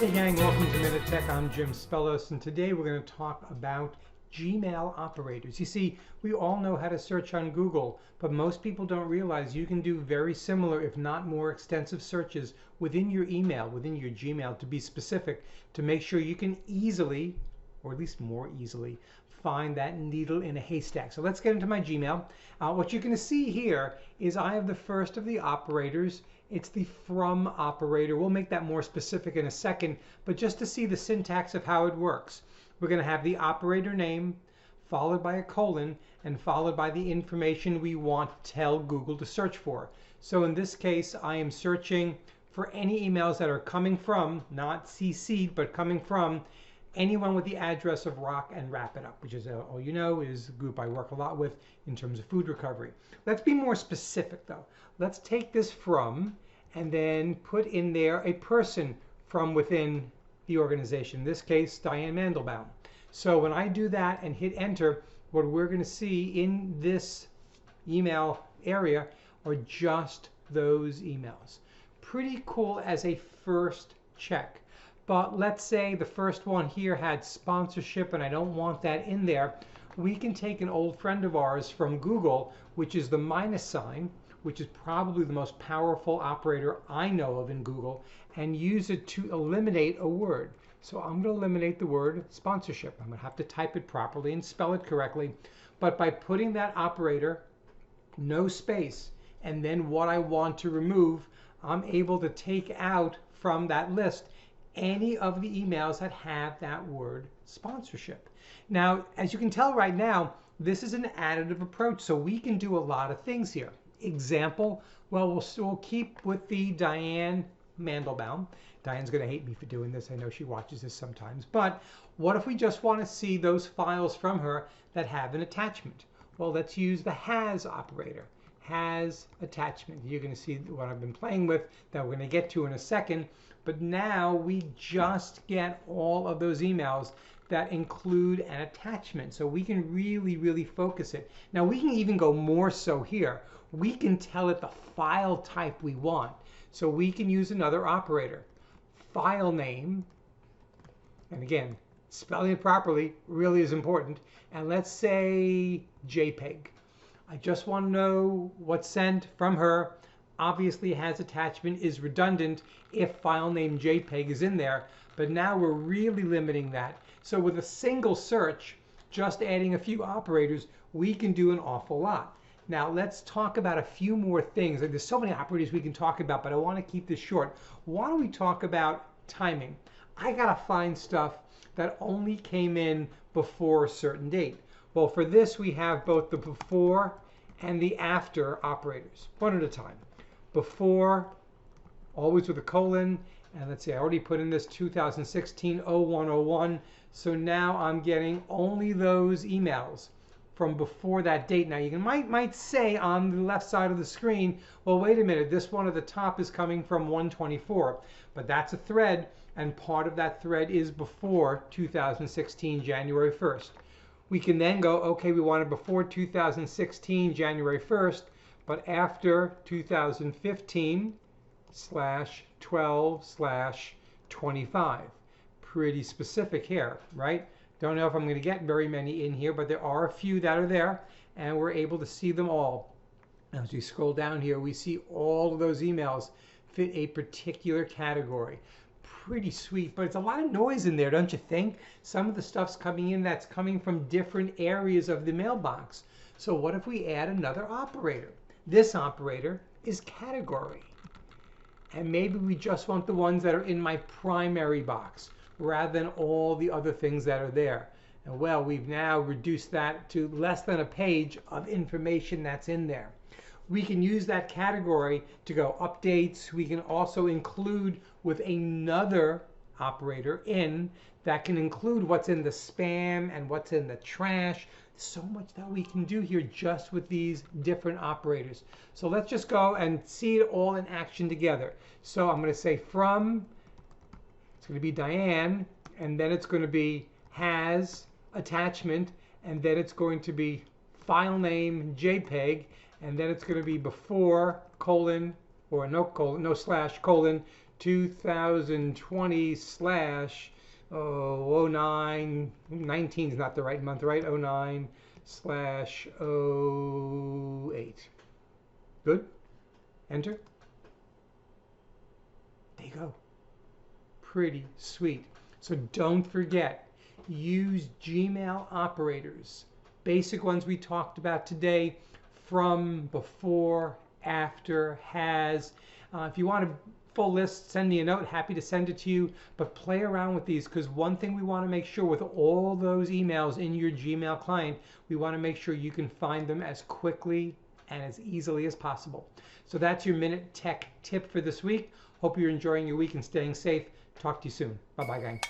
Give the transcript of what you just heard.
Hey gang, welcome to Minute Tech. I'm Jim Spellos, and today we're going to talk about Gmail operators. You see, we all know how to search on Google, but most people don't realize you can do very similar, if not more extensive searches within your email, within your Gmail, to be specific, to make sure you can easily, or at least more easily, find that needle in a haystack. So let's get into my Gmail. What you're going to see here is I have the first of the operators. It's the from operator. We'll make that more specific in a second, but just to see the syntax of how it works, we're going to have the operator name followed by a colon and followed by the information we want to tell Google to search for. So in this case, I am searching for any emails that are coming from, not CC'd, but coming from anyone with the address of Rock and Wrap It Up, which is, all you know, is a group I work a lot with in terms of food recovery. Let's be more specific though. Let's take this from and then put in there a person from within the organization, in this case, Diane Mandelbaum. So when I do that and hit enter, what we're going to see in this email area are just those emails. Pretty cool as a first check. But let's say the first one here had sponsorship and I don't want that in there. We can take an old friend of ours from Google, which is the minus sign, which is probably the most powerful operator I know of in Google, and use it to eliminate a word. So I'm going to eliminate the word sponsorship. I'm going to have to type it properly and spell it correctly. But by putting that operator, no space, and then what I want to remove, I'm able to take out from that list any of the emails that have that word sponsorship. Now, as you can tell right now, this is an additive approach, so we can do a lot of things here. Example, well, we'll keep with the Diane Mandelbaum. Diane's going to hate me for doing this. I know she watches this sometimes. But what if we just want to see those files from her that have an attachment? Well, let's use the has operator. Has attachment. You're going to see what I've been playing with that we're going to get to in a second. But now we just get all of those emails that include an attachment. So we can really focus it. Now we can even go more so here. We can tell it the file type we want. So we can use another operator. File name, and again, spelling it properly really is important. And let's say JPEG. I just want to know what's sent from her. Obviously has attachment is redundant if file name JPEG is in there, but now we're really limiting that. So with a single search, just adding a few operators, we can do an awful lot. Now let's talk about a few more things. There's so many operators we can talk about, but I want to keep this short. Why don't we talk about timing? I gotta find stuff that only came in before a certain date. Well, for this we have both the before and the after operators, one at a time. Before, always with a colon, and let's see, I already put in this 2016-0101, so now I'm getting only those emails from before that date. Now you might say on the left side of the screen, well, wait a minute, this one at the top is coming from 124, but that's a thread, and part of that thread is before 2016 January 1st. We can then go, okay, we want it before 2016 January 1st, but after 2015/12/25. Pretty specific here, right? Don't know if I'm going to get very many in here, but there are a few that are there, and we're able to see them all. As we scroll down here, we see all of those emails fit a particular category. Pretty sweet, but it's a lot of noise in there, don't you think? Some of the stuff's coming in that's coming from different areas of the mailbox. So what if we add another operator? This operator is category. And maybe we just want the ones that are in my primary box rather than all the other things that are there. And well, we've now reduced that to less than a page of information that's in there. We can use that category to go updates. We can also include with another operator in that can include what's in the spam and what's in the trash. So much that we can do here just with these different operators. So let's just go and see it all in action together. So I'm going to say from, it's going to be Diane, and then it's going to be has attachment, and then it's going to be file name JPEG, and then it's going to be before colon or no colon, no slash colon 2020 slash 09, 19 is not the right month, right? 09 slash 08. Good? Enter. There you go. Pretty sweet. So don't forget, use Gmail operators. Basic ones we talked about today: from, before, after, has. If you want a full list, send me a note. Happy to send it to you. But play around with these, because one thing we want to make sure with all those emails in your Gmail client, we want to make sure you can find them as quickly and as easily as possible. So that's your Minute Tech tip for this week. Hope you're enjoying your week and staying safe. Talk to you soon. Bye-bye, gang.